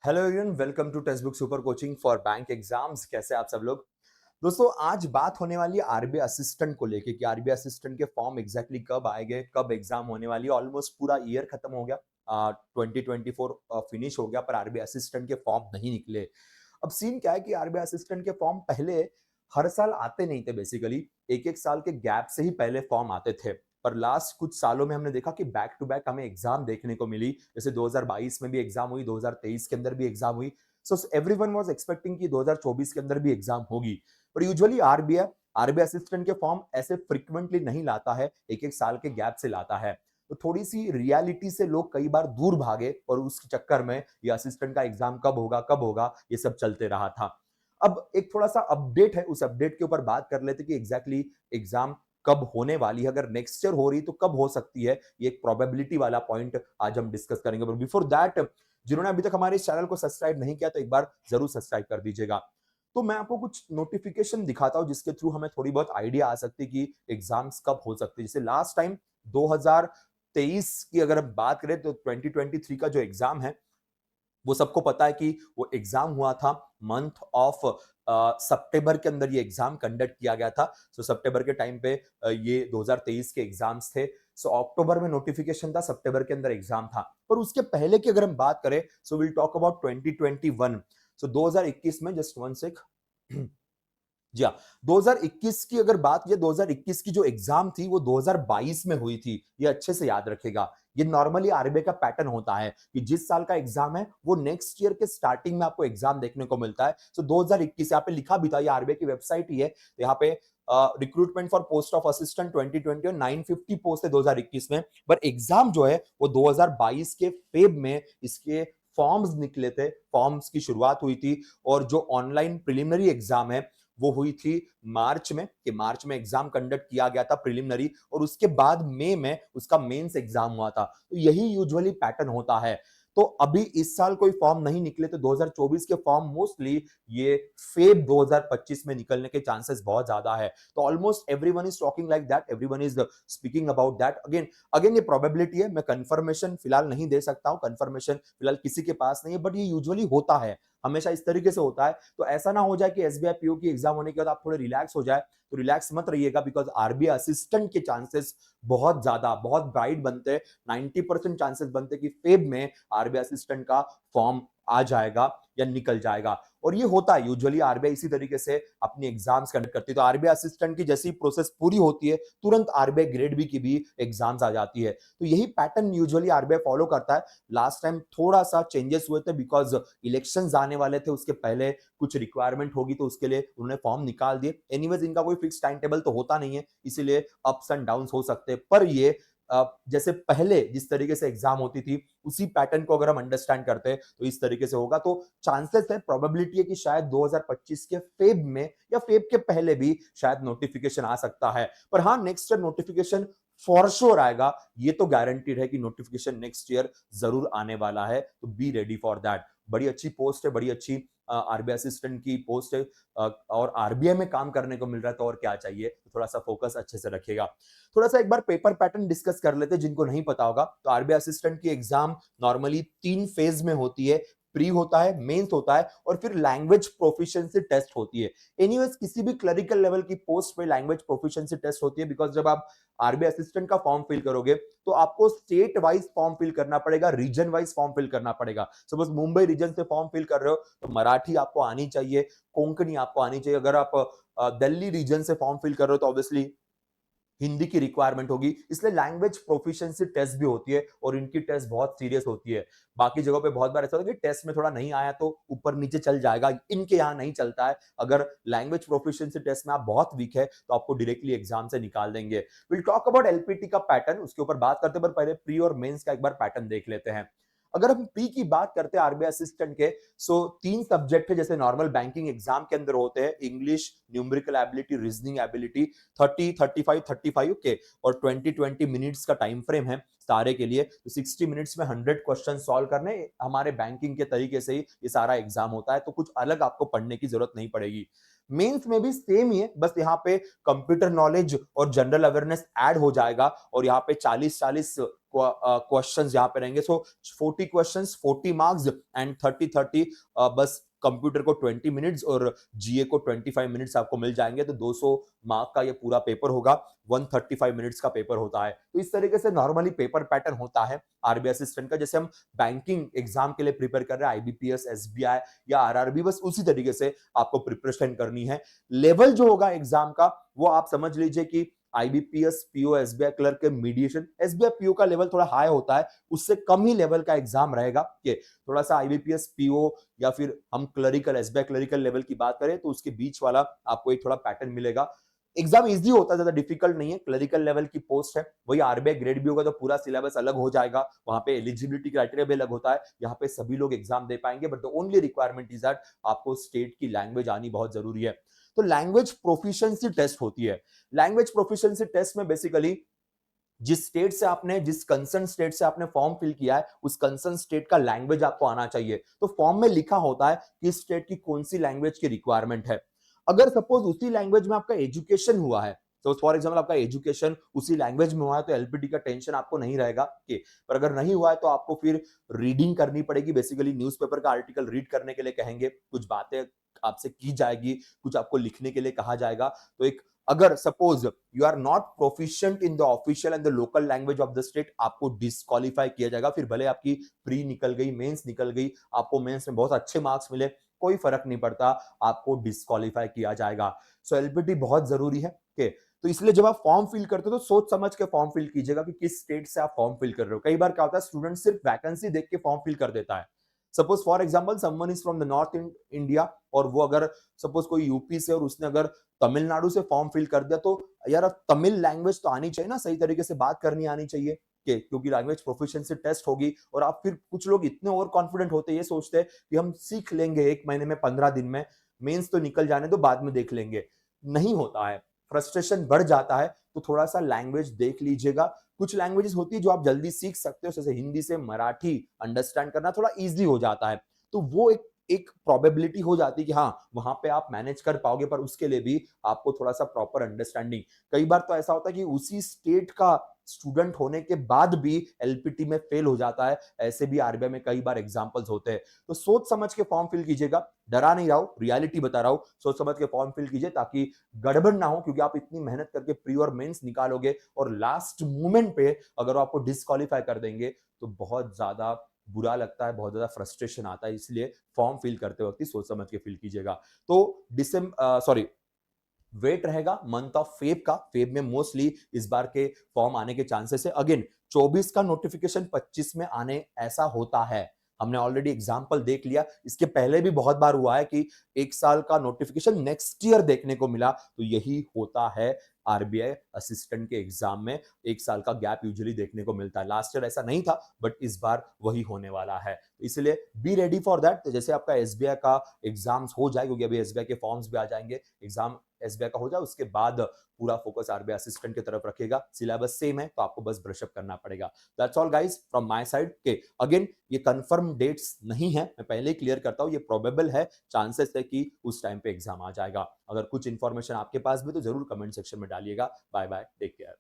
Hello everyone, welcome to textbook super coaching for bank exams. कैसे आप सब लोग? दोस्तों, आज बात होने वाली है आरबीआई असिस्टेंट को लेके कि आरबीआई असिस्टेंट के फॉर्म एग्जैक्टली कब आएंगे, कब एग्जाम होने वाली है। ऑलमोस्ट पूरा ईयर खत्म हो गया, 2024 फिनिश हो गया, पर आरबीआई असिस्टेंट के फॉर्म नहीं निकले। अब सीन क्या है कि आरबीआई असिस्टेंट के फॉर्म पहले हर साल आते नहीं थे। बेसिकली एक एक साल के गैप से ही पहले फॉर्म आते थे, पर लास्ट कुछ सालों में हमने देखा कि बैक टू बैक हमें एग्जाम देखने को मिली। जैसे 2022 में भी एग्जाम हुई, 2023 के अंदर भी एग्जाम हुई। सो एवरीवन वाज एक्सपेक्टिंग कि 2024 के अंदर भी एग्जाम होगी। पर यूजुअली आरबीआई आरबीआई असिस्टेंट के फॉर्म ऐसे फ्रिक्वेंटली नहीं लाता है, एक एक साल के गैप से लाता है। तो थोड़ी सी रियलिटी से लोग कई बार दूर भागे और उस चक्कर में ये असिस्टेंट का एग्जाम कब होगा ये सब चलते रहा था। अब एक थोड़ा सा अपडेट है, उस अपडेट के ऊपर बात कर लेते कि एग्जैक्टली एग्जाम कब होने वाली है। अगर नेक्स्ट ईयर हो रही तो कब हो सकती है, ये एक प्रोबेबिलिटी वाला पॉइंट आज हम डिस्कस करेंगे। बट बिफोर दैट, जिन्होंने अभी तक हमारे इस चैनल को सब्सक्राइब नहीं किया तो एक बार जरूर सब्सक्राइब कर दीजिएगा। तो मैं आपको कुछ नोटिफिकेशन दिखाता हूं जिसके थ्रू हमें थोड़ी बहुत आइडिया आ सकती है कि एग्जाम्स कब हो सकती है। जैसे लास्ट टाइम 2023 की अगर हम बात करें तो 2023 का जो एग्जाम है वो सबको पता है कि वो एग्जाम हुआ था मंथ ऑफ सितंबर के अंदर। ये एग्जाम कंडक्ट किया गया था। सो सितंबर के टाइम पे ये 2023 के एग्जाम्स थे। सो अक्टूबर में नोटिफिकेशन था, सितंबर के अंदर एग्जाम था। पर उसके पहले की अगर हम बात करें, सो विल टॉक अबाउट 2021। सो 2021 में, जस्ट वन सेक जी हाँ, 2021 की अगर बात की, 2021 की जो एग्जाम थी वो 2022 में हुई थी। ये अच्छे से याद रखेगा। ये नॉर्मली आरबीआई का पैटर्न होता है कि जिस साल का एग्जाम है वो नेक्स्ट ईयर के स्टार्टिंग में आपको एग्जाम देखने को मिलता है। सो 2021 यहाँ पे लिखा भी था, ये आरबीआई की वेबसाइट ही है। तो यहाँ पे recruitment for post of assistant 2020 और 950 पोस्ट है 2021 में। पर एग्जाम जो है वो 2022 के फेब में इसके फॉर्म्स निकले थे, फॉर्म्स की शुरुआत हुई थी। और जो ऑनलाइन प्रिलिमिनरी एग्जाम है वो हुई थी मार्च में, कि मार्च में एग्जाम कंडक्ट किया गया था प्रिलिमिनरी, और उसके बाद मई में उसका मेंस एग्जाम हुआ था। तो यही यूजुअली पैटर्न होता है। तो अभी इस साल कोई फॉर्म नहीं निकले तो 2024 के फॉर्म मोस्टली ये फेब 2025 में निकलने के चांसेस बहुत ज्यादा है। तो almost everyone is talking like that, everyone is speaking about that. Again again ये प्रोबेबिलिटी है, मैं कंफर्मेशन फिलहाल नहीं दे सकता हूं, कंफर्मेशन फिलहाल किसी के पास नहीं है, बट ये यूजुअली होता है, हमेशा इस तरीके से होता है। तो ऐसा ना हो जाए कि एसबीआई पीओ की एग्जाम होने के बाद आप थोड़े रिलैक्स हो जाए, तो रिलैक्स मत रहिएगा, बिकॉज आरबीआई असिस्टेंट के चांसेस बहुत ज्यादा, बहुत ब्राइट बनते हैं। 90% चांसेस बनते हैं कि फेब में आरबीआई असिस्टेंट का फॉर्म आ जाएगा या निकल जाएगा। और ये होता है यूजुअली, आरबीआई इसी तरीके से अपनी एग्जाम्स कंडक्ट करती है। तो आरबीआई असिस्टेंट की जैसी प्रोसेस पूरी होती है, तुरंत आरबीआई ग्रेड बी की भी एग्जाम्स आ जाती है। तो यही पैटर्न यूजुअली आरबीआई फॉलो करता है। लास्ट टाइम थोड़ा सा चेंजेस हुए थे बिकॉज इलेक्शंस आने वाले थे, उसके पहले कुछ रिक्वायरमेंट होगी तो उसके लिए उन्होंने फॉर्म निकाल दिए। एनीवेज इनका कोई फिक्स टाइम टेबल तो होता नहीं है, इसीलिए अप्स एंड डाउन्स हो सकते हैं। पर ये जैसे पहले जिस तरीके से एग्जाम होती थी उसी पैटर्न को अगर हम अंडरस्टैंड करते हैं तो इस तरीके से होगा। तो चांसेस है, प्रोबेबिलिटी है कि शायद 2025 के फेब में या फेब के पहले भी शायद नोटिफिकेशन आ सकता है। पर हाँ, next year notification for sure आएगा, ये तो गारंटीड है कि नोटिफिकेशन नेक्स्ट ईयर जरूर आने वाला है। तो बी रेडी फॉर दैट। बड़ी अच्छी पोस्ट है, बड़ी अच्छी आरबीआई असिस्टेंट की पोस्ट है, और आरबीआई में काम करने को मिल रहा है तो और क्या चाहिए। तो थोड़ा सा फोकस अच्छे से रखिएगा। थोड़ा सा एक बार पेपर पैटर्न डिस्कस कर लेते हैं जिनको नहीं पता होगा। तो आरबीआई असिस्टेंट की एग्जाम नॉर्मली 3 फेज में होती है। प्री होता है, मेंस होता है, और फिर लैंग्वेज प्रोफिशिएंसी टेस्ट होती है। एनीवेज किसी भी क्लरिकल लेवल की पोस्ट पे लैंग्वेज प्रोफिशिएंसी टेस्ट होती है, बिकॉज जब आप आरबीआई असिस्टेंट का फॉर्म फिल करोगे तो आपको स्टेट वाइज फॉर्म फिल करना पड़ेगा, रीजन वाइज फॉर्म फिल करना पड़ेगा। सपोज मुंबई रीजन से फॉर्म फिल कर रहे हो तो मराठी आपको आनी चाहिए, कोंकणी आपको आनी चाहिए। अगर आप दिल्ली रीजन से फॉर्म फिल कर रहे हो तो ऑब्वियसली हिंदी की रिक्वायरमेंट होगी। इसलिए लैंग्वेज प्रोफिशिएंसी टेस्ट भी होती है, और इनकी टेस्ट बहुत सीरियस होती है। बाकी जगहों पे बहुत बार ऐसा होता है कि टेस्ट में थोड़ा नहीं आया तो ऊपर नीचे चल जाएगा, इनके यहाँ नहीं चलता है। अगर लैंग्वेज प्रोफिशिएंसी टेस्ट में आप बहुत वीक है तो आपको डायरेक्टली एग्जाम से निकाल देंगे। विल टॉक अबाउट एलपीटी का पैटर्न, उसके ऊपर बात करते हैं, पर पहले प्री और मेंस का एक बार पैटर्न देख लेते हैं। अगर हम प्री की बात करते हैं आरबीआई असिस्टेंट के, सो 3 सब्जेक्ट है जैसे नॉर्मल बैंकिंग एग्जाम के अंदर होते हैं, English, numerical ability, reasoning ability. 30, 35, 35, okay, और 20 20 मिनट्स का टाइम फ्रेम है। सितारे के लिए। तो 60 मिनट्स में 100 क्वेश्चन सॉल्व करने, हमारे बैंकिंग के तरीके से ही ये सारा एग्जाम होता है, तो कुछ अलग आपको पढ़ने की जरूरत नहीं पड़ेगी। मेंस में भी सेम ही है, बस यहाँ पे कंप्यूटर नॉलेज और जनरल अवेयरनेस ऐड हो जाएगा और यहाँ पे 40-40 क्वेश्चंस यहाँ पे रहेंगे। सो 40 क्वेश्चंस 40 मार्क्स एंड 30-30 बस कंप्यूटर को 20 मिनट्स और जीए को 25 मिनट्स आपको मिल जाएंगे। तो 200 मार्क का ये पूरा पेपर होगा, 135 मिनट्स का पेपर होता है। तो इस तरीके से नॉर्मली पेपर पैटर्न होता है आरबीआई असिस्टेंट का। जैसे हम बैंकिंग एग्जाम के लिए प्रिपेयर कर रहे हैं, आईबीपीएस, एसबीआई या आरआरबी, बस उसी तरीके से आपको प्रिपरेशन करनी है। लेवल जो होगा एग्जाम का वो आप समझ लीजिए कि आईबीपीएस, पीओ, एसबीआई क्लर्क के मीडिएशन, एसबीआई पीओ का लेवल थोड़ा हाई होता है, उससे कम ही लेवल का एग्जाम रहेगा। कि थोड़ा सा आईबीपीएस, पीओ या फिर हम क्लरिकल, एसबीआई क्लरिकल लेवल की बात करें तो उसके बीच वाला आपको एक थोड़ा पैटर्न मिलेगा। एग्जाम इजी होता है, ज्यादा डिफिकल्ट नहीं है। क्लरिकल लेवल की पोस्ट है, वही आरबीआई ग्रेड भी होगा तो पूरा सिलेबस अलग हो जाएगा, वहां पे एलिजिबिलिटी क्राइटेरिया भी अलग होता है। यहाँ पे सभी लोग एग्जाम दे पाएंगे, but the only requirement is that आपको स्टेट की लैंग्वेज आनी बहुत जरूरी है। तो लैंग्वेज प्रोफिशिएंसी टेस्ट होती है। लैंग्वेज प्रोफिशिएंसी टेस्ट में बेसिकली जिस स्टेट से आपने, जिस कंसर्न स्टेट से आपने फॉर्म फिल किया है, उस कंसर्न स्टेट का लैंग्वेज आपको आना चाहिए। तो फॉर्म में लिखा होता है कि स्टेट की कौन सी लैंग्वेज की रिक्वायरमेंट है। अगर सपोज उसी लैंग्वेज में आपका एजुकेशन हुआ है, तो फॉर एग्जांपल आपका एजुकेशन उसी लैंग्वेज में हुआ है, तो एलपीटी का टेंशन आपको नहीं रहेगा। पर अगर नहीं हुआ है तो आपको फिर रीडिंग करनी पड़ेगी। बेसिकली न्यूज़पेपर का आर्टिकल रीड करने के लिए कहेंगे, कुछ बातें आपसे की जाएगी, कुछ आपको लिखने के लिए कहा जाएगा। तो एक, अगर suppose you are not proficient in the official and the local language of the state, आपको डिस्क्वालीफाई किया जाएगा। फिर भले आपकी प्री निकल गई, मेंस निकल गई, आपको मेंस में बहुत अच्छे मार्क्स मिले, कोई फर्क नहीं पड़ता, आपको डिस्क्वालीफाई किया जाएगा। सो एलपीटी बहुत जरूरी है। तो इसलिए जब आप फॉर्म फिल करते हो तो सोच समझ के फॉर्म फिल कीजिएगा कि किस स्टेट से आप फॉर्म फिल कर रहे हो। कई बार क्या होता है, स्टूडेंट सिर्फ वैकेंसी देख के फॉर्म फिल कर देता है। Suppose for example someone is from the north India, और वो अगर सपोज कोई यूपी से और उसने अगर तमिलनाडु से फॉर्म फिल कर दिया, तो यार अब तमिल लैंग्वेज तो आनी चाहिए ना, सही तरीके से बात करनी आनी चाहिए, क्योंकि लैंग्वेज प्रोफिशिएंसी टेस्ट होगी। और आप फिर, कुछ लोग इतने ओवर कॉन्फिडेंट होते हैं, ये सोचते हैं कि हम सीख लेंगे 1 महीने में, 15 दिन में, मेंस तो निकल जाने दो, बाद में देख लेंगे। नहीं होता है, फ्रस्ट्रेशन बढ़ जाता है। तो थोड़ा सा लैंग्वेज देख लीजिएगा। कुछ लैंग्वेजेस होती है जो आप जल्दी सीख सकते हो, जैसे हिंदी से मराठी अंडरस्टैंड करना थोड़ा इजी हो जाता है। तो वो एक एक प्रोबेबिलिटी हो जाती है कि हाँ, वहां पे आप मैनेज कर पाओगे, पर उसके लिए भी आपको थोड़ा सा प्रॉपर अंडरस्टैंडिंग। कई बार तो ऐसा होता है कि उसी स्टेट का स्टूडेंट होने के बाद भी एलपीटी में फेल हो जाता है। ऐसे भी आरबीआई में कई बार एग्जांपल्स होते हैं। तो सोच समझ के फॉर्म फिल कीजिएगा, डरा नहीं रहा हूं, रियलिटी बता रहा हूं। सोच समझ के फॉर्म फिल कीजिए ताकि गड़बड़ ना हो, क्योंकि आप इतनी मेहनत करके प्री और मेंस निकालोगे और लास्ट मोमेंट पे अगर वो आपको डिस्क्वालीफाई कर देंगे तो बहुत ज्यादा बुरा लगता है, बहुत ज्यादा फ्रस्ट्रेशन आता है। इसलिए फॉर्म फिल करते वक्त ही सोच समझ के फिल कीजिएगा। तो वेट रहेगा मंथ ऑफ फेब का। फेब में मोस्टली इस बार के फॉर्म आने के चांसेस है। अगेन 24 का नोटिफिकेशन 25 में आने ऐसा होता है, हमने ऑलरेडी एग्जांपल देख लिया। इसके पहले भी बहुत बार हुआ है कि 1 साल का नोटिफिकेशन नेक्स्ट ईयर देखने को मिला। तो यही होता है आरबीआई असिस्टेंट के एग्जाम में, 1 साल का गैप यूजुअली देखने को मिलता है। लास्ट ईयर ऐसा नहीं था, बट इस बार वही होने वाला है। तो इसलिए बी रेडी फॉर दैट। जैसे आपका एसबीआई का एग्जाम्स हो जाए, क्योंकि अभी एसबीआई के फॉर्म्स भी आ जाएंगे, एग्जाम एसबीआई का हो जाए, उसके बाद पूरा फोकस आरबीआई असिस्टेंट की तरफ रखेगा। सिलेबस सेम है, तो आपको बस ब्रशअप करना पड़ेगा। That's all guys from my side. के अगेन ये कंफर्म डेट्स नहीं है, मैं पहले ही क्लियर करता हूं, ये प्रोबेबल है, चांसेस है कि उस टाइम पे एग्जाम आ जाएगा। अगर कुछ इंफॉर्मेशन आपके पास भी तो जरूर कमेंट सेक्शन में डालिएगा। Bye bye, take care.